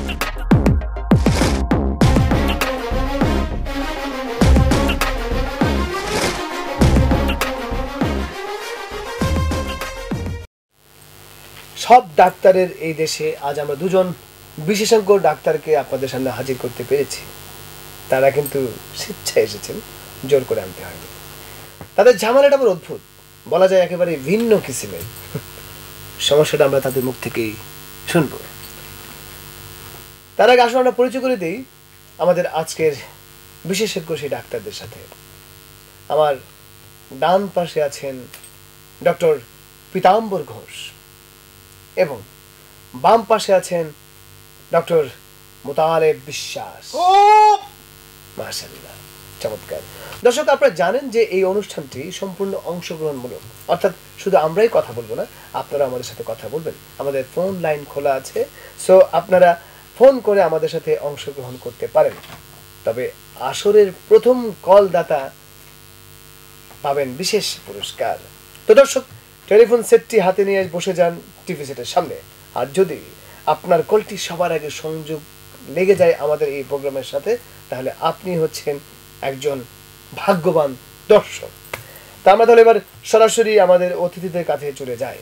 সব ডাক্তারের এই দেশে আজ আমরা দুজন বিশেষজ্ঞ ডাক্তারকে আপনাদের সামনে হাজির করতে পেরেছি। তারা কিন্তু স্বেচ্ছায় এসেছেন, জোর করে আনতে হয়নি। তাদের ঝামেলাটা বড় অদ্ভুত, বলা যায় একেবারে ভিন্ন কিসিমের। সমস্যাটা আমরা তাদের মুখ থেকেই শুনবো। তার আগে আসলে আমরা পরিচয় করে দিই আমাদের আজকের বিশেষজ্ঞ সেই ডাক্তারদের সাথে। আমার ডান পাশে আছেন ডক্টর পীতাম্বর ঘোষ এবং বাম পাশে আছেন ডক্টর মোতালেব বিশ্বাস। মাশাআল্লাহ, চমৎকার। দর্শক, আপনারা জানেন যে এই অনুষ্ঠানটি সম্পূর্ণ অংশগ্রহণমূলক, অর্থাৎ শুধু আমরাই কথা বলবো না, আপনারা আমাদের সাথে কথা বলবেন। আমাদের ফোন লাইন খোলা আছে, সো আপনারা ফোন করে আমাদের সাথে অংশগ্রহণ করতে পারেন। তবে আসরের প্রথম কলদাতা পাবেন বিশেষ পুরস্কার। তো দর্শক, টেলিফোন সেটটি হাতে নিয়ে বসে যান টিভি সেটের সামনে। আর যদি আপনার কলটি সবার আগে সংযোগ লেগে যায় আমাদের এই প্রোগ্রামের সাথে, তাহলে আপনি হচ্ছেন একজন ভাগ্যবান দর্শক। তা আমরা তাহলে এবার সরাসরি আমাদের অতিথিদের কাছে চলে যাই।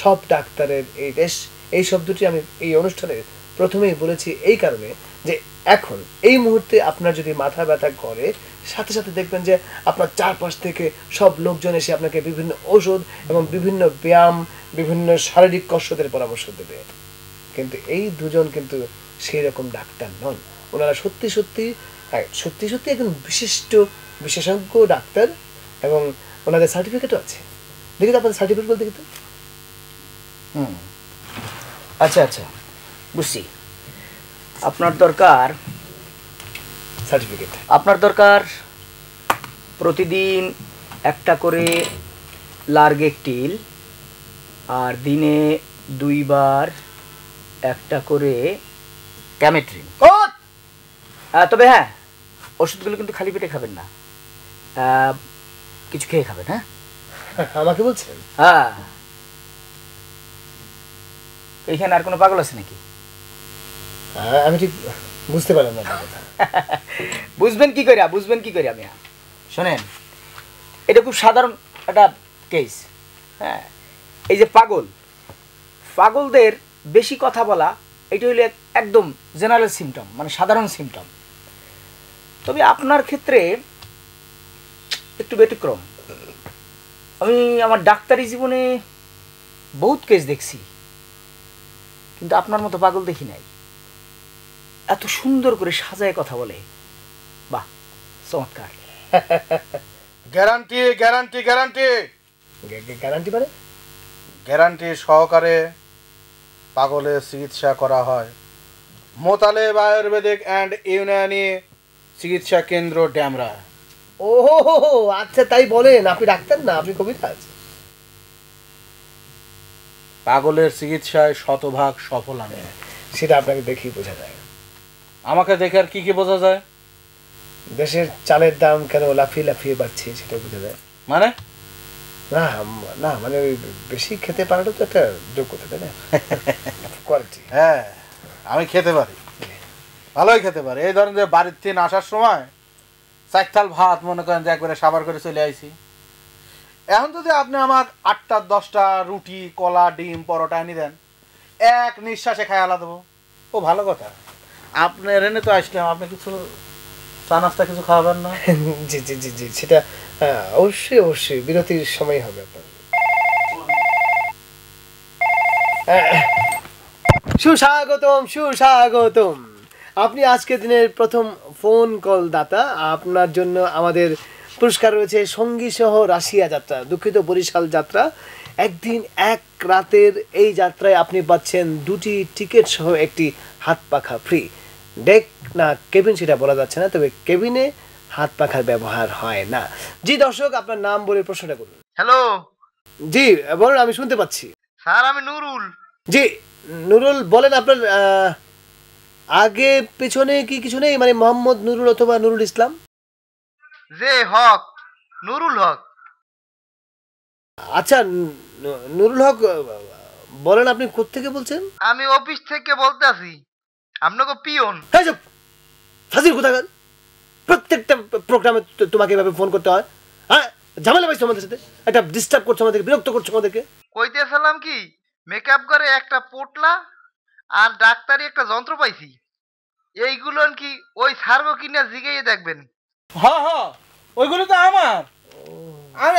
সব ডাক্তারের এই দেশ, এই শব্দটি আমি এই অনুষ্ঠানের প্রথমেই বলেছি এই কারণে যে এখন এই মুহূর্তে আপনার যদি মাথা ব্যথা করে, সাথে সাথে দেখবেন যে আপনার চারপাশ থেকে সব লোকজন এসে আপনাকে বিভিন্ন ওষুধ এবং বিভিন্ন ব্যায়াম, বিভিন্ন শারীরিক কসরতের পরামর্শ দেবে। কিন্তু এই দুজন কিন্তু সেই রকম ডাক্তার নন। ওনারা সত্যি সত্যি একজন বিশিষ্ট বিশেষজ্ঞ ডাক্তার এবং ওনাদের সার্টিফিকেটও আছে। দেখি তো আপনাদের সার্টিফিকেট বলতে কিন্তু। আচ্ছা আচ্ছা, বুঝছি। আপনার দরকার সার্টিফিকেট। আপনার দরকার প্রতিদিন একটা করে লার্গেকটিল, আর দিনে 2 বার একটা করে ক্যামেট্রিন। তবে হ্যাঁ, ওষুধগুলো কিন্তু খালি পেটে খাবেন না, কিছু খেয়ে খাবেন। হ্যাঁ, আমাকে বলছেন? হ্যাঁ। এইখানে আর কোনো পাগল আছে নাকি? আমি ঠিক বুঝতে পারলাম না কথা। বুঝবেন কি করে আমি? শোনেন, এটা খুব সাধারণ একটা কেস। হ্যাঁ, এই যে পাগলদের বেশি কথা বলা, এটা হইলে একদম জেনারেল সিমটম, মানে সাধারণ সিমটম। তবে আপনার ক্ষেত্রে একটু ব্যতিক্রম। আমি আমার ডাক্তারি জীবনে বহুত কেস দেখছি, কিন্তু আপনার মতো পাগল দেখি নাই। এত সুন্দর করে সাজায় কথা বলে, বাহ, চমৎকার। গ্যারান্টি গ্যারান্টি গ্যারান্টি গ্যারান্টি মানে? গ্যারান্টি সহকারে পাগলের চিকিৎসা করা হয় মোতালেব আয়ুর্বেদিক অ্যান্ড ইউনানি চিকিৎসা কেন্দ্র, ড্যামরা। ও আচ্ছা, তাই বলেন। আপনি ডাক্তার না, আপনি কবিরাজ? পাগলের চিকিৎসায় শতভাগ সফল আমি। সেটা আপনাকে দেখেই বোঝা যায়। আমাকে দেখে আর কি কি বোঝা যায়? দেশের চালের দাম কেন লাফিয়ে লাফিয়ে বাড়ছে সেটা বোঝা যায়। মানে? না না, মানে ওই বেশি খেতে পারাটা তো একটা যোগ্যতা, তাই না? কোয়ালিটি। হ্যাঁ, আমি খেতে পারি, ভালোই খেতে পারি। এই ধরেন যে বাড়ির থেকে আসার সময় 4 থাল ভাত মনে করেন যে একবারে সাবার করে চলে আইছি। এখন যদি আপনি আমার 8টা 10টা রুটি, কলা, ডিম, পরোটা এনে দেন, এক নিঃশ্বাসে খাই আলা দেবো। ও ভালো কথা। আপনি এনে তো আসলাম, আপনি কিছু চা নাস্তা কিছু খাওয়াবেন না? জি জি জি জি, সেটা অবশ্যই অবশ্যই বিরতির সময় হবে আপনার। সুস্বাগতম সুস্বাগতম। আপনি আজকে দিনের প্রথম ফোন কল দাতা। আপনার জন্য আমাদের পুরস্কার রয়েছে সঙ্গী সহ রাশিয়া যাত্রা, দুঃখিত বরিশাল যাত্রা। একদিন এক রাতের এই যাত্রায় আপনি পাচ্ছেন 2টি টিকিট সহ একটি হাত পাখা ফ্রি। ডেক না কেবিন সেটা বলা যাচ্ছে না, তবে কেবিনে হাত পাখার ব্যবহার হয় না। জি দর্শক, আপনার নাম বলে প্রশ্নটা করুন। হ্যালো। জি বলুন, আমি শুনতে পাচ্ছি। স্যার, আমি নুরুল। জি নুরুল, বলেন আপনার আগে পেছনে কি কিছু নেই, মানে মোহাম্মদ নুরুল অথবা নুরুল ইসলাম? যে হক, নুরুল হক। আচ্ছা নুরুল হক, বলেন আপনি কোত্থেকে বলছেন? আমি অফিস থেকে বলতেছি। আপনাকে পিয়ন। হ্যাঁ চুপ, ফাজিল কোথাকার। প্রত্যেকটা প্রোগ্রামে তোমাকে এভাবে ফোন করতে হয়? হ্যাঁ, ঝামেলা পাইছো আমাদের সাথে, একটা ডিস্টার্ব করছো আমাদেরকে, বিরক্ত করছো আমাদেরকে। কইতেছিলাম কি মেকআপ করে একটা পোটলা আর ডাক্তারি একটা যন্ত্র পাইছি, এইগুলো কি ওই সার্গো কিনা জিগেই দেখবেন। হ্যাঁ হ্যাঁ, ওইগুলো তো আমার। আমি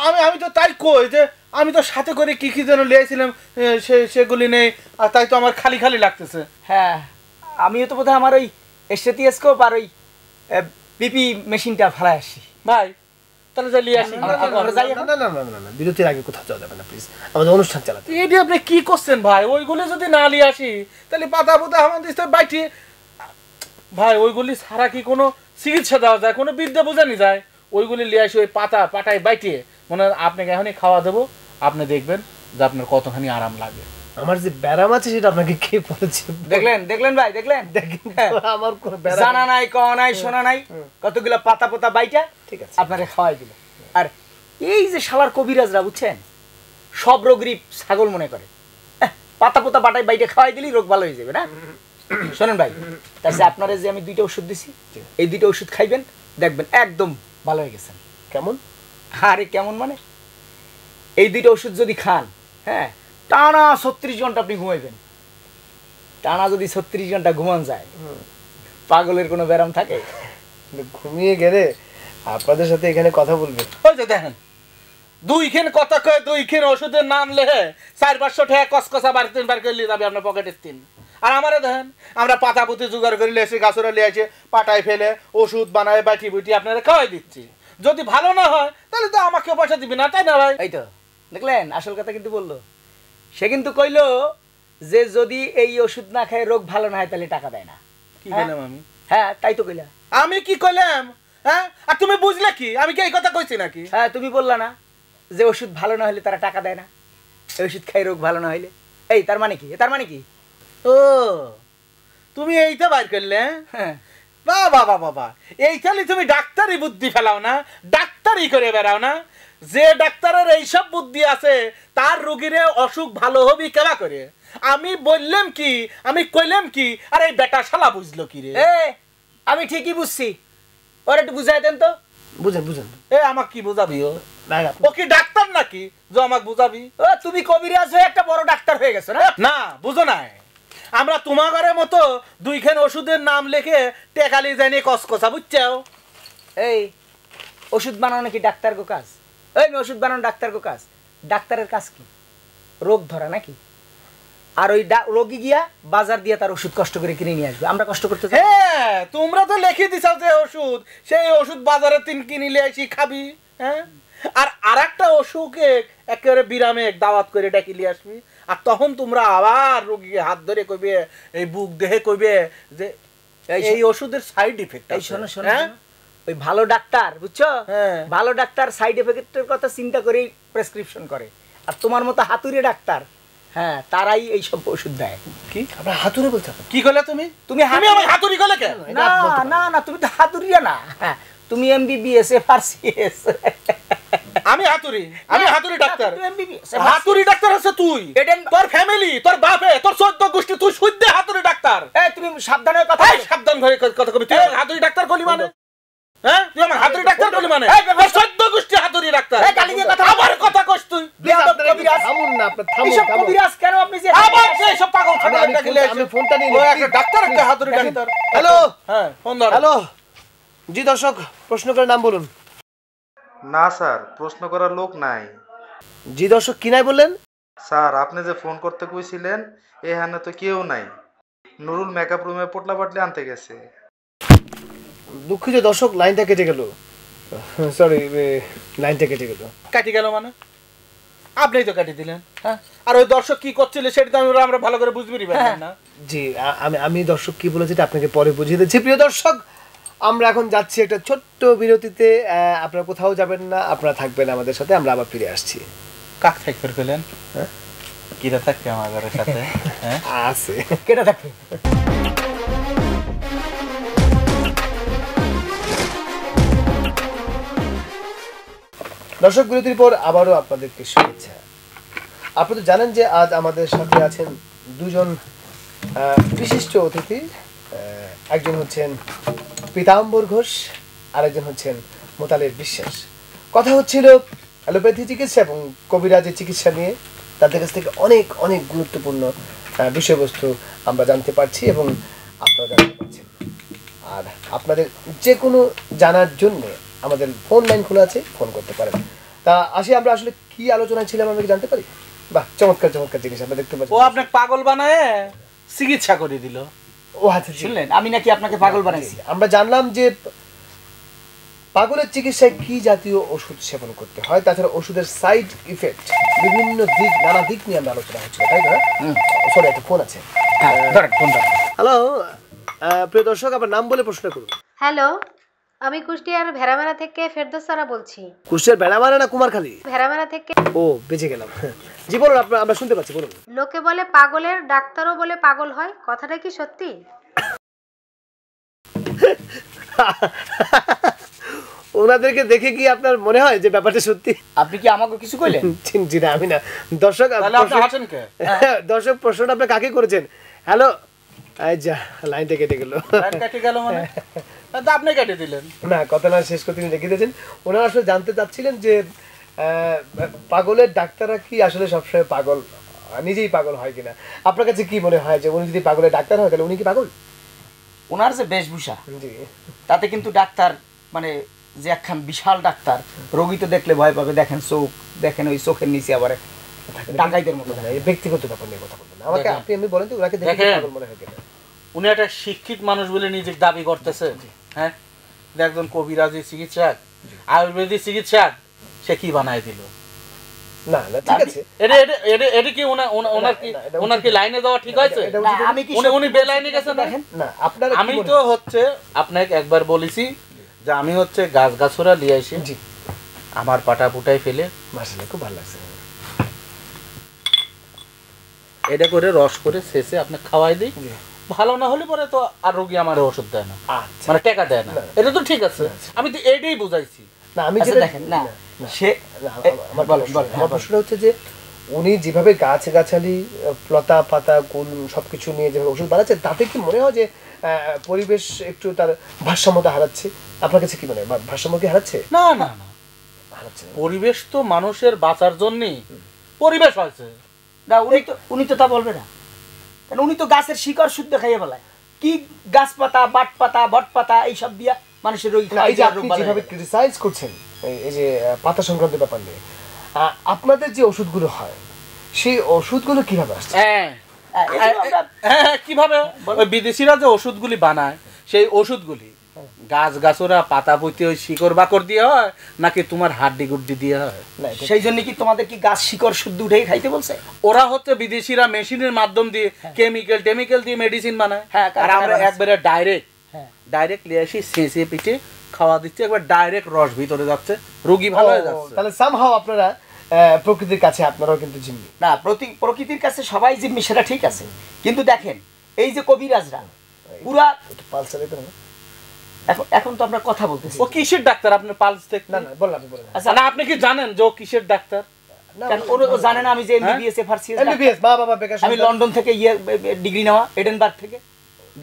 আমি আমি তো তাই কই যে আমি তো সাথে করে কি কি যেন লিয়েছিলাম, সেগুলি নেই, আর তাই তো আমার খালি খালি লাগতেছে। হ্যাঁ, আমিও তো বোধহয় আমার ওই স্টেথিস্কোপ আর ওই বিপি মেশিনটা ফেলাই আসি। ভাই তাহলে যাই লিয়ে আসি। আমরা যাই এখন। না না না না না, বিরতির আগে কোথাও যাওয়া যাবে না প্লিজ, আমাদের অনুষ্ঠান চালাতে। এটি আপনি কি করছেন ভাই? ওইগুলি যদি না লিয়ে আসি তাহলে পাতা পোতা আমাদের বাইটি। ভাই ওইগুলি ছাড়া কি কোনো চিকিৎসা দেওয়া যায়, কোনো বিদ্যা বোঝানি যায়? ওইগুলি লিয়ে আসি, ওই পাটায় বাইটিয়ে মনে হয় আপনাকে এখনই খাওয়া দেবো, আপনি দেখবেন যে আপনার কতখানি আরাম লাগে। আমার যে ব্যারাম আছে সেটা আপনাকে কে বলেছে? দেখলেন ভাই, দেখলেন? দেখেন আমার কোনো ব্যারাম জানা নাই, কওয়া নাই, শোনা নাই, কতগুলো পাতা পোতা বাইটা ঠিক আছে আপনারে খাওয়াই দিল। আর এই যে শালার কবিরাজরা বুঝছেন, সব রোগরই ছাগল মনে করে। পাতা পোতা বাটায় বাইটে খাওয়াই দিলেই রোগ ভালো হয়ে যাবে না। শোনেন ভাই, তাহলে আপনারা যে আমি 2টা ওষুধ দিছি, এই 2টা ওষুধ খাইবেন, দেখবেন একদম ভালো হয়ে গেছেন। কেমন? আরে কেমন মানে, এই 2টা ওষুধ যদি খান, হ্যাঁ, টানা 36 ঘন্টা আপনি ঘুমাইবেন। টানা যদি 36 ঘন্টা ঘুমান যায়, পাগলের কোনো ব্যারাম থাকে? ঘুমিয়ে গেলে আপনাদের সাথে এখানে কথা বলবে। ওই যে দেখেন, 2খান কথা কয়ে 2খান ওষুধের নাম লেহে 400-500 টাকা কসকসা বার করে নিয়ে যাবে আপনার পকেটের 3। আর আমারে দেখেন, আমরা পাতা পুঁতি জোগাড় করে লিয়ে এসে গাছরা লিয়ে এসে পাটায় ফেলে ওষুধ বানায় বাটি বুটি আপনারা খাওয়াই দিচ্ছি। যদি ভালো না হয় তাহলে তো আমাকে পয়সা দিবি না, তাই না ভাই? এই তো দেখলেন, আসল কথা কিন্তু বললো। সে কিন্তু কইলো যে যদি এই ওষুধ না খায় রোগ ভালো না হয় তাহলে টাকা দেয় না। কি বললাম আমি? হ্যাঁ, তাই তো কইলা। আমি কি কইলাম? হ্যাঁ, আর তুমি বুঝলে কি আমি কি এই কথা কইছি নাকি? হ্যাঁ, তুমি বললা না যে ওষুধ ভালো না হলে তারা টাকা দেয় না, এই ওষুধ খাই রোগ ভালো না হইলে। এই তার মানে কি? তার মানে কি? ও, তুমি এইটা বাইর করলে? হ্যাঁ, বাবা বাবা বাবা, এইখানে তুমি ডাক্তারি বুদ্ধি ফেলাও না, ডাক্তারি করে বেড়াও না। যে ডাক্তারের এইসব বুদ্ধি আছে তার রোগীরে অসুখ ভালো হবি কেবা করে? আমি বললাম কি, আমি কইলাম কি, আর এই বেটা শালা বুঝলো কি রে? আমি ঠিকই বুঝছি, ওর একটু বুঝাই দেন তো। বুঝেন বুঝেন। আমাকে কি বুঝাবি? ও কি ডাক্তার নাকি যে আমাকে বুঝাবি? ও তুমি কবিরাজ হয়ে একটা বড় ডাক্তার হয়ে গেছো না? না, বুঝো নাই, আমরা তোমাদের মতো 2খান ওষুধের নাম লিখে টেকালি জানি কসকসা, বুঝছো? এই ওষুধ বানানো কি ডাক্তার গো কাজ? এই ওষুধ বানানো ডাক্তার গো কাজ? ডাক্তারের কাজ কি? রোগ ধরা নাকি? আর ওই রোগী গিয়া বাজার দিয়ে তার ওষুধ কষ্ট করে কিনে নিয়ে আসবে, আমরা কষ্ট করতে? হ্যাঁ, তোমরা তো লিখে দিছাও যে ওষুধ, সেই ওষুধ বাজারে 3 কিনে নিয়ে আসি খাবি। হ্যাঁ, আর আরেকটা ওষুধকে একেবারে বিরামে দাওয়াত করে ডাকি নিয়ে আসবি, আর তখন তোমরা আবার রোগীকে হাত ধরে কইবে, এই বুক দেহে কইবে যে এই ওষুধের সাইড ইফেক্ট। এই শোনো শোনো, ওই ভালো ডাক্তার বুঝছো, ভালো ডাক্তার সাইড এফেক্টের কথা চিন্তা করেই প্রেসক্রিপশন করে। আর তোমার মতো হাতুড়ে ডাক্তার, হ্যাঁ, তারাই এই সব ওষুধ দেয়। কি আপনারা হাতুড়ে বলতে? কি কইলে তুমি? তুমি আমার হাতুড়ি কইলে কেন? না না না, তুমি তো হাতুড়িয়া না, হ্যাঁ, তুমি MBBS FRCS। আমি হাতুড়ি, আমি হাতুড়ি ডাক্তার। তুমি MBBS হাতুড়ি ডাক্তার হচ্ছে তুই, তোর ফ্যামিলি, তোর বাপে, তোর 14 গোষ্ঠী, তুই শুদ্ধ হাতুড়ি ডাক্তার। এই তুমি সাবধানে কথা বলো। সাবধান করে কথা কবি। তুই হাতুড়ি ডাক্তার কলি মানে? হ্যাঁ, তুই আমার হাতুড়ি ডাক্তার কলি মানে? তোর 14 গোষ্ঠী হাতুড়ি ডাক্তার। এই গালি দিয়ে কথা আবার কথা কস তুই? থামুন না, আপনি থামুন। এইসব কবিরাজ কেন আপনি যে আবার এই সব পাগল ছাগল ডাকলে আমি ফোনটা নিয়ে ও একটা ডাক্তার, একটা হাতুড়ি ডাক্তার। হ্যালো, হ্যাঁ, ফোন ধর। হ্যালো, জি দর্শক, প্রশ্ন করে নাম বলুন। না স্যার, প্রশ্ন করার লোক নাই। জি দর্শক, কি নাই বললেন? স্যার, আপনি যে ফোন করতে কইছিলেন এখানে তো কেউ নাই। নুরুল মেকআপ রুমে পোটলা পাটলি আনতে গেছে। দুঃখিত দর্শক, লাইনটা কেটে গেল। সরি, লাইনটা কেটে গেল। কাটি গেল মানে? আপনিই তো কাটি দিলেন। হ্যাঁ, আর ওই দর্শক কি করছিল সেটা তো আমরা ভালো করে বুঝতে পারবেন না। জি, আমি দর্শক কি বলেছি আপনাকে পরে বুঝিয়ে দিচ্ছি। প্রিয় দর্শক, আমরা এখন যাচ্ছি একটা ছোট্ট বিরতিতে। আপনারা কোথাও যাবেন না, আপনারা থাকবেন আমাদের সাথে, আমরা আবার ফিরে আসছি। কাক থাকবে কইলেন? হ্যাঁ, কিরা থাকবে আমাদের সাথে? হ্যাঁ, আছে। কেটে থাকবে। দর্শক, বিরতির পর আবারও আপনাদেরকে শুভেচ্ছা। আপনারা জানেন যে আজ আমাদের সাথে আছেন দুজন বিশিষ্ট অতিথি, একজন হচ্ছেন পীতাম্বর ঘোষ, আরেকজন হচ্ছেন মোতালেব বিশ্বাস। কথা হচ্ছিল অ্যালোপ্যাথি চিকিৎসা এবং কবিরাজের চিকিৎসা নিয়ে। তাদের কাছ থেকে অনেক অনেক গুরুত্বপূর্ণ বিষয়বস্তু আমরা জানতে পারছি এবং আপনারা জানতে পারছেন। আর আপনাদের যে কোনো জানার জন্য আমাদের ফোন লাইন খোলা আছে, ফোন করতে পারেন। তা আসি আমরা আসলে কি আলোচনায় ছিলাম আমরা কি জানতে পারি? বাহ, চমৎকার চমৎকার জিনিস আমরা দেখতে পাচ্ছি। ও আপনাকে পাগল বানায় চিকিৎসা করে দিল। ও আচ্ছা, শুনলেন আমি নাকি আপনাকে পাগল বানাইছি? আমরা জানলাম যে পাগলের চিকিৎসায় কি জাতীয় ওষুধ সেবন করতে হয়, তাছাড়া ওষুধের সাইড ইফেক্ট, বিভিন্ন দিক, নানা দিক নিয়ে আমরা আলোচনা হচ্ছিল, তাই না? সরি, একটা ফোন আছে। হ্যালো, প্রিয় দর্শক, আপনার নাম বলে প্রশ্ন করুন। হ্যালো, আমি কুষ্টিয়ার ভেড়ামারা থেকে ফেরদৌসারা বলছি। কুষ্টিয়ার ভেড়ামারা না কুমারখালী? ভেড়ামারা থেকে। ও, বেঁচে গেলাম। জি বলুন, আমরা শুনতে পাচ্ছি, বলুন। লোকে বলে পাগলের ডাক্তারও বলে পাগল হয়, কথাটা কি সত্যি? ওনাদেরকে দেখে কি আপনার মনে হয় যে ব্যাপারটা সত্যি? আপনি কি আমাকে কিছু কইলেন? জি না, আমি না। দর্শক, দর্শক প্রশ্নটা আপনি কাকে করেছেন? হ্যালো, যা লাইনটা কেটে গেল। কেটে গেল মানে আপনি কেটে দিলেন না, কথা না শেষ করতে তিনি রেখে দিয়েছেন। ওনারা আসলে জানতে চাচ্ছিলেন যে পাগলের ডাক্তাররা কি আসলে সবসময় পাগল, নিজেই পাগল হয় কিনা। আপনার কাছে কি মনে হয় যে উনি যদি পাগলের ডাক্তার হয় তাহলে উনি কি পাগল? ওনার যে বেশভূষা, জি, তাতে কিন্তু ডাক্তার মানে যে একখান বিশাল ডাক্তার, রোগী তো দেখলে ভয় পাবে। দেখেন চোখ, দেখেন ওই চোখের নিচে আবার ডাকাইদের মতো। ব্যক্তিগত ব্যাপার নিয়ে কথা বলবেন আমাকে, আমি বলেন তো ওনাকে দেখে পাগল মনে হয় কিনা? উনি একটা শিক্ষিত মানুষ বলে নিজেকে দাবি করতেছে। হ্যাঁ, একজন কবিরাজি চিকিৎসক, আয়ুর্বেদিক চিকিৎসক, সে কি বানায় দিল? না না, ঠিক আছে, এটা কি ওনার কি লাইনে দেওয়া ঠিক আছে? আমি কি উনি বেলাইনে গেছেন? দেখেন না, আপনার আমি তো হচ্ছে আপনাকে একবার বলেছি যে আমি হচ্ছে গাছ গাছরা লিয়ে আসি, জি, আমার পাটা পুটাই ফেলে মাশাআল্লাহ খুব ভালো লাগছে। এটা করে রস করে শেষে আপনি খাওয়াই দিই, ভালো না হলে পরে তো আর রোগী আমার ওষুধ দেয় না, মানে টাকা দেয় না। এটা তো ঠিক আছে, আমি তো এটাই বুঝাইছি। না, আমি যেটা দেখেন না, সে আমার প্রশ্ন হচ্ছে যে উনি যেভাবে গাছ গাছালি, লতা পাতা, গুল সবকিছু নিয়ে যেভাবে ওষুধ বানাচ্ছে, তাতে কি মনে হয় যে পরিবেশ একটু তার ভারসাম্যতা হারাচ্ছে? আপনার কাছে কি মনে হয় ভারসাম্য কি হারাচ্ছে? না না না, হারাচ্ছে না। পরিবেশ তো মানুষের বাঁচার জন্যই পরিবেশ হয়েছে। না, উনি তো তা বলবে না, কারণ উনি তো গাছের শিকড় শুদ্ধ খাইয়ে বলায়। কি গাছপাতা, বাট পাতা, বট পাতা এইসব দিয়া মানুষের রোগ। এই যে আপনি যেভাবে ক্রিটিসাইজ করছেন এই যে পাতা সংক্রান্ত ব্যাপার নিয়ে, আপনাদের যে ওষুধগুলো হয় সেই ওষুধগুলো কিভাবে আসছে? কিভাবে ওই বিদেশিরা যে ওষুধগুলি বানায়, সেই ওষুধগুলি গাছ গাছরা পাতা পুঁতে ওই শিকড় বাকড় দিয়ে হয় নাকি তোমার হাড্ডি গুড্ডি দিয়ে হয়? সেই জন্য কি তোমাদের কি গাছ শিকড় শুদ্ধ উঠেই খাইতে বলছে? ওরা হচ্ছে বিদেশিরা মেশিনের মাধ্যম দিয়ে কেমিক্যাল দিয়ে মেডিসিন বানায়, আর আমরা একবারে ডাইরেক্ট নিয়ে আসি, সেঁচে পিঠে খাওয়া দিচ্ছে, একবার ডাইরেক্ট রস ভিতরে যাচ্ছে, রোগী ভালো হয়ে যাচ্ছে। তাহলে সামহাও আপনারা প্রকৃতির কাছে আপনারাও কিন্তু জিম্মি। না, প্রকৃতির কাছে সবাই জিম্মি, সেটা ঠিক আছে, কিন্তু দেখেন এই যে কবিরাজরা পুরা পালসারে তো না, এখন তো আমরা কথা বলতেছি। ও কিসের ডাক্তার? আপনার পালস দেখ না না, বলেন আপনি বলেন। আচ্ছা, না আপনি কি জানেন যে ও কিসের ডাক্তার? কারণ ও জানে না আমি যে এমবিবিএস এফআরসিএস, এমবিবিএস বাবা বেকার, আমি লন্ডন থেকে ডিগ্রি নেওয়া, এডেনবার্গ থেকে।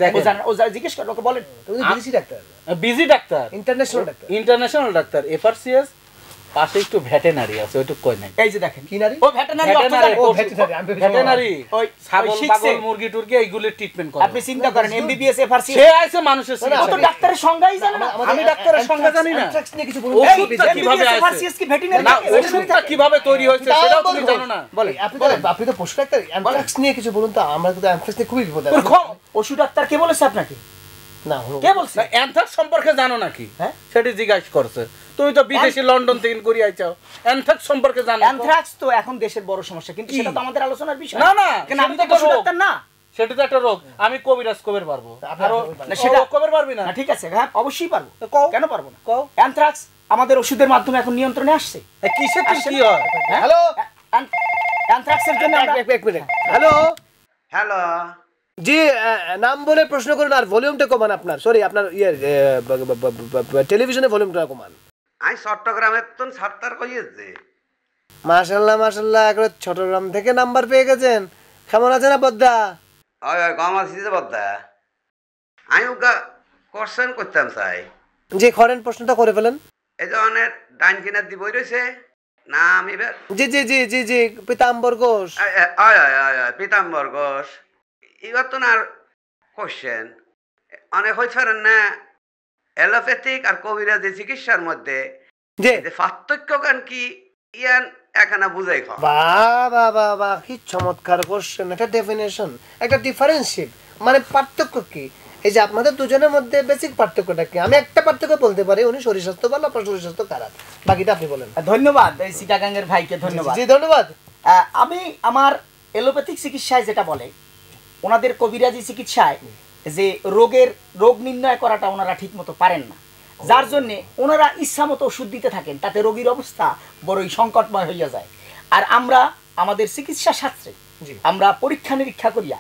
দেখো জানেন, ও জিজ্ঞেস করেন, ওকে বলেন। উনি বিদেশি doctor, busy doctor, international doctor. FRCS পাশে একটু ভেটেনারি আছে, ওইটুকু কই নাই। এই যে দেখেন কি নারী, ও ভেটেনারি, ভেটেনারি ওই ছাগল পাগল মুরগি টুরগি এইগুলো ট্রিটমেন্ট করে। আপনি চিন্তা করেন এমবিবিএস এফআরসিএস, সে আছে মানুষের ও তো ডাক্তারের সংজ্ঞাই জানে না। আমি ডাক্তারের সংজ্ঞা জানি না। অ্যানথ্রাক্স নিয়ে কিছু বলুন। ওষুধটা কিভাবে আছে? এফআরসিএস কি ভেটেনারি? না, ওষুধটা কিভাবে তৈরি হয়েছে সেটাও তুমি জানো না। বলেন, আপনি তো পশু ডাক্তার, অ্যানথ্রাক্স নিয়ে কিছু বলুন তো। আমরা তো অ্যানথ্রাক্স নিয়ে খুবই বিপদ আছে। পশু ডাক্তার কে বলেছে আপনাকে? না, কে বলছে? অ্যানথ্রাক্স সম্পর্কে জানো নাকি? হ্যাঁ, সেটা জিজ্ঞাসা করছে। তুমি তো বিদেশি লন্ডন থেকে করে আইছো, অ্যানথ্রাক্স সম্পর্কে জানো? অ্যানথ্রাক্স তো এখন দেশের বড় সমস্যা, কিন্তু সেটা তো আমাদের আলোচনার বিষয় না। না, কেন আমি তো পশু ডাক্তার না। সেটা তো একটা রোগ। আমি কবিরাজ কবের পারবো, আর সেটা কবের পারবি না? ঠিক আছে, হ্যাঁ অবশ্যই পারবো। কও। কেন পারবো না? অ্যানথ্রাক্স আমাদের ওষুধের মাধ্যমে এখন নিয়ন্ত্রণে আসছে। কিসের কি হয়? হ্যালো, অ্যানথ্রাক্সের জন্য এক মিনিট। হ্যালো হ্যালো, জি, নাম বলে প্রশ্ন করুন আর ভলিউমটা কমান আপনার। সরি, আপনার টেলিভিশনে ভলিউমটা কমান। আমি চট্টগ্রামের তো সাত্তার কইয়েছে। মাশাআল্লাহ মাশাআল্লাহ, একবার চট্টগ্রাম থেকে নাম্বার পেয়ে গেছেন। কেমন আছেন আবদ্দা? ওই ওই কম আছি যে বদ্দা আমি ওগা কোশ্চেন করতাম চাই জি করেন, প্রশ্নটা করে ফেলেন। এই যে অনেক ডাইন কিনার দি বই রয়েছে না আমি জি জি জি জি জি পীতাম্বর ঘোষ। পীতাম্বর ঘোষ এবার তো না কোশ্চেন অনেক হয়েছে না অ্যালোপ্যাথিক আর কবিরাজি চিকিৎসার মধ্যে জি যে পার্থক্য কান কি ইয়ান এখানে বুঝাই খাও বাহ বাহ বাহ বাহ, কি চমৎকার কোশ্চেন, একটা ডেফিনেশন, একটা ডিফারেন্সিয়েট, মানে পার্থক্য কি? এই যে আপনাদের দুজনের মধ্যে বেসিক পার্থক্যটা কি? আমি একটা পার্থক্য বলতে পারি, উনি শরীর স্বাস্থ্য ভালো, আপনার শরীর স্বাস্থ্য খারাপ, বাকিটা আপনি বলেন। ধন্যবাদ এই চিটাগাঙ্গের ভাইকে, ধন্যবাদ। জি ধন্যবাদ। আমি আমার এলোপ্যাথিক চিকিৎসায় যেটা বলে, ওনাদের কবিরাজি চিকিৎসায় যে রোগ নির্ণয় করাটা ওনারা ঠিক মতো পারেন না, যার জন্যে ওনারা ইচ্ছা মতো ওষুধ দিতে থাকেন, তাতে রোগীর অবস্থা বড়ই সংকটময় হইয়া যায়। আর আমরা আমাদের চিকিৎসা শাস্ত্রে আমরা পরীক্ষা নিরীক্ষা করিয়া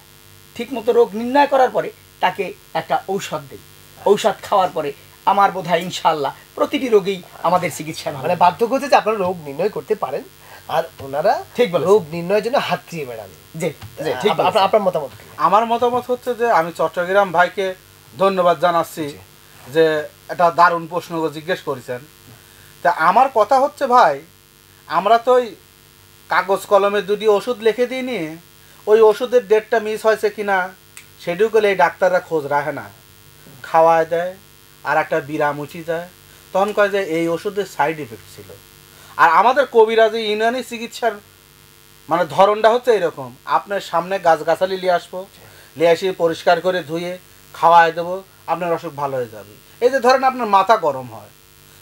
ঠিক মতো রোগ নির্ণয় করার পরে তাকে একটা ঔষধ দিই, ঔষধ খাওয়ার পরে আমার বোধ হয় ইনশাআল্লাহ প্রতিটি রোগী আমাদের চিকিৎসা মানে পার্থক্য হচ্ছে যে আপনারা রোগ নির্ণয় করতে পারেন আর ওনারা ঠিক বলে রোগ নির্ণয়ের জন্য হাত দিয়ে বেড়ান। জি জি ঠিক। আপনার মতামত কি? আমার মতামত হচ্ছে যে আমি চট্টগ্রাম ভাইকে ধন্যবাদ জানাচ্ছি যে একটা দারুণ প্রশ্ন জিজ্ঞেস করেছেন। তা আমার কথা হচ্ছে ভাই, আমরা তো ওই কাগজ কলমে দুটি ওষুধ লিখে দিইনি, ওই ওষুধের ডেটটা মিস হয়েছে কিনা সেটিও করলে এই ডাক্তাররা খোঁজ রাখে না, খাওয়ায় দেয় আর একটা বিরাম উঠি যায়, তখন কয় যে এই ওষুধের সাইড এফেক্ট ছিল। আর আমাদের কবিরাজি ইউনানি চিকিৎসার মানে ধরনটা হচ্ছে এরকম, আপনার সামনে গাছগাছালি নিয়ে আসবো, নিয়ে এসে পরিষ্কার করে ধুয়ে খাওয়ায় দেবো, আপনার অসুখ ভালো হয়ে যাবে। এই যে ধরেন আপনার মাথা গরম হয়,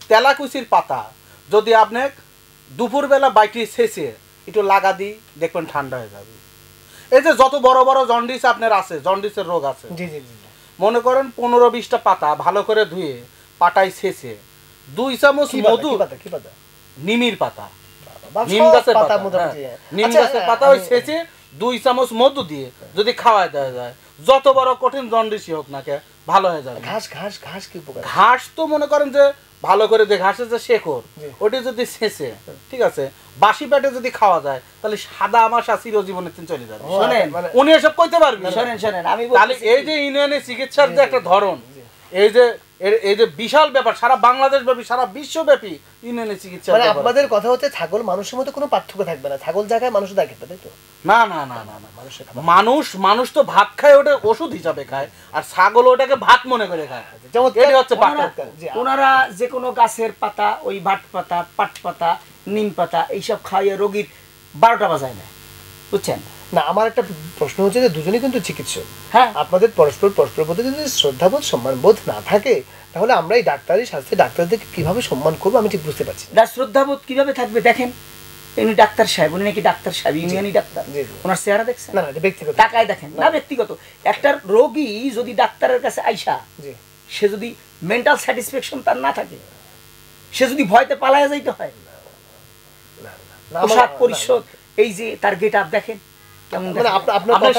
তেলাকুচির পাতা যদি আপনি দুপুরবেলা বাইটি শেষে একটু লাগা দিই দেখবেন ঠান্ডা হয়ে যাবে। এই যে যত বড় বড় জন্ডিস আপনার আছে, জন্ডিসের রোগ আছে, মনে করেন 15-20টা পাতা ভালো করে ধুয়ে পাটায় শেষে 2 চামচ মধু, নিমির পাতা, নিম গাছের পাতা, নিম গাছের পাতা ওই ছেঁচে 2 চামচ মধু দিয়ে যদি খাওয়ায় দেওয়া যায়, যত বড় কঠিন জন্ডিসই হোক না কে ভালো হয়ে যাবে। ঘাস ঘাস ঘাস কি উপকার? ঘাস তো মনে করেন যে ভালো করে যে ঘাসের যে শেকড় ওটি যদি ছেঁচে ঠিক আছে বাসি পেটে যদি খাওয়া যায় তাহলে সাদা আমাশা চিরজীবনের দিন চলে যাবে। শোনেন উনি এসব কইতে পারবেন। শোনেন আমি তাহলে এই যে ইউনিয়নের চিকিৎসার যে একটা ধরন, এই যে বিশাল ব্যাপার, সারা বাংলাদেশ ব্যাপী সারা বিশ্বব্যাপী ইউনিয়নের চিকিৎসা। মানে আপনাদের কথা হচ্ছে ছাগল মানুষের মধ্যে কোনো পার্থক্য থাকবে না, ছাগল জায়গায় মানুষ দেখে, তাই তো? না না না না না, মানুষ তো ভাত খায়, ওটা ওষুধ হিসাবে খায়, আর ছাগল ওটাকে ভাত মনে করে খায়। ওনারা যে কোনো গাছের পাতা, ওই ভাট পাতা, পাট পাতা, নিম পাতা এইসব খাইয়ে রোগীর 12টা বাজায় না, বুঝছেন না? আমার একটা প্রশ্ন হচ্ছে যে দুজনেই কিন্তু চিকিৎসক, হ্যাঁ, আপনাদের পরস্পর প্রতি যদি শ্রদ্ধাবোধ সম্মানবোধ না থাকে তাহলে আমরা এই ডাক্তারি শাস্ত্রে ডাক্তারদেরকে কিভাবে সম্মান করবো আমি ঠিক বুঝতে পারছি। শ্রদ্ধাবোধ কিভাবে থাকবে? দেখেন উনি ডাক্তার সাহেব, উনি নাকি ডাক্তার সাহেব, ইউনিয়নি ডাক্তার, ওনার চেহারা দেখছেন? না না, ব্যক্তিগত টাকায় দেখেন না, ব্যক্তিগত। একটা রোগী যদি ডাক্তারের কাছে আইসা সে যদি মেন্টাল স্যাটিসফ্যাকশন তার না থাকে, সে যদি ভয়তে পালায়া যাইতে হয়, পোশাক পরিচ্ছদ, এই যে তার গেট আপ দেখেন কেমন, আপনার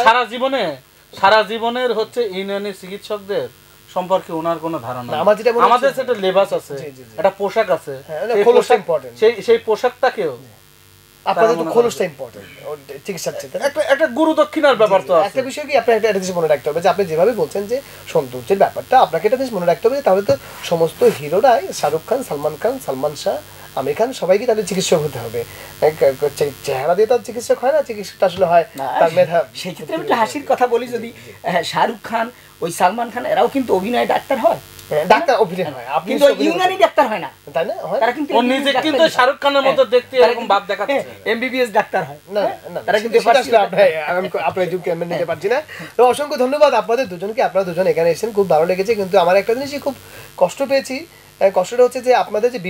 সারা জীবনের হচ্ছে ইউনিয়নের চিকিৎসকদের সম্পর্কে ওনার কোনো ধারণা। আমাদের সেটা লেবাস আছে, একটা পোশাক আছে, সেই পোশাকটাকেও আপনাদের তো খোলসটা ইম্পর্টেন্ট চিকিৎসার ক্ষেত্রে, একটা গুরু দক্ষিণার ব্যাপার তো আছে। একটা বিষয় কি আপনি একটা জিনিস মনে রাখতে হবে যে আপনি যেভাবে বলছেন যে সৌন্দর্যের ব্যাপারটা, আপনাকে একটা জিনিস মনে রাখতে হবে, তাহলে তো সমস্ত হিরোরাই শাহরুখ খান, সালমান খান, সালমান শাহ, আমির খান সবাইকে তাহলে চিকিৎসক হতে হবে। চেহারা দিয়ে তার চিকিৎসক হয় না, চিকিৎসকটা আসলে হয় তার মেধা। সেই ক্ষেত্রে আমি একটা হাসির কথা বলি, যদি শাহরুখ খান, ওই সালমান খান, এরাও কিন্তু অভিনয় ডাক্তার হয়, ডাক্তার অভিনয় হয়, আপনি কিন্তু ইউনানি ডাক্তার হয় না, তাই না? তারা কিন্তু ও নিজে কিন্তু শাহরুখ খানের মতো দেখতে এরকম ভাব দেখাচ্ছে, এমবিবিএস ডাক্তার হয় না না, তারা কিন্তু আপনারা যুক্তি আমি নিতে পারছি না। তো অসংখ্য ধন্যবাদ আপনাদের দুজনকে, আপনারা দুজন এখানে এসেছেন, খুব ভালো লেগেছে। কিন্তু আমার একটা জিনিসই খুব কষ্ট পেয়েছি, কষ্টটা হচ্ছে যে আপনাদের যে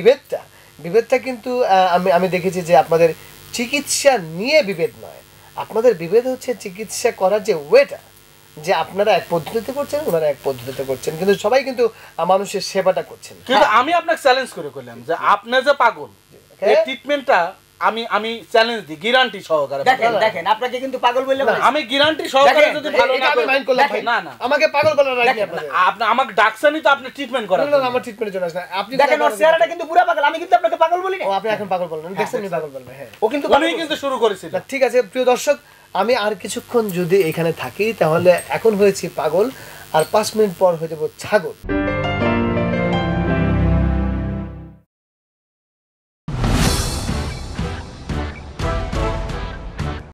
বিভেদটা কিন্তু আমি দেখেছি যে আপনাদের চিকিৎসা নিয়ে বিভেদ নয়, আপনাদের বিভেদ হচ্ছে চিকিৎসা করার যে ওয়েটা, যে আপনারা এক পদ্ধতিতে করছেন, ওনারা এক পদ্ধতিতে করছেন, কিন্তু সবাই কিন্তু মানুষের সেবাটা করছেন। কিন্তু আমি আপনাকে চ্যালেঞ্জ করে কইলাম যে আপনি যে পাগল, এই ট্রিটমেন্টটা আমি চ্যালেঞ্জ দিই গ্যারান্টি সহকারে। দেখেন আপনাকে কিন্তু পাগল বললে আমি গ্যারান্টি সহকারে যদি ভালো না আমি মাইন্ড করলাম, না না আমাকে পাগল বলার রাইট নেই আপনাদের। আপনি আমাকে ডাকছেনই তো আপনি ট্রিটমেন্ট করার জন্য। না আমার ট্রিটমেন্টের জন্য আসলে আপনি দেখেন ওর চেহারাটা কিন্তু পুরো পাগল, আমি কিন্তু আপনাকে পাগল বলি না। ও আপনি এখন পাগল বললেন, দেখছেন নি পাগল বলবেন? হ্যাঁ, ও কিন্তু উনি কিন্তু শুরু করেছিল। ঠিক আছে প্রিয় দর্শক, আমি আর কিছুক্ষণ যদি এখানে থাকি তাহলে এখন হয়েছি পাগল আর 5 মিনিট পর হয়ে যাব ছাগল।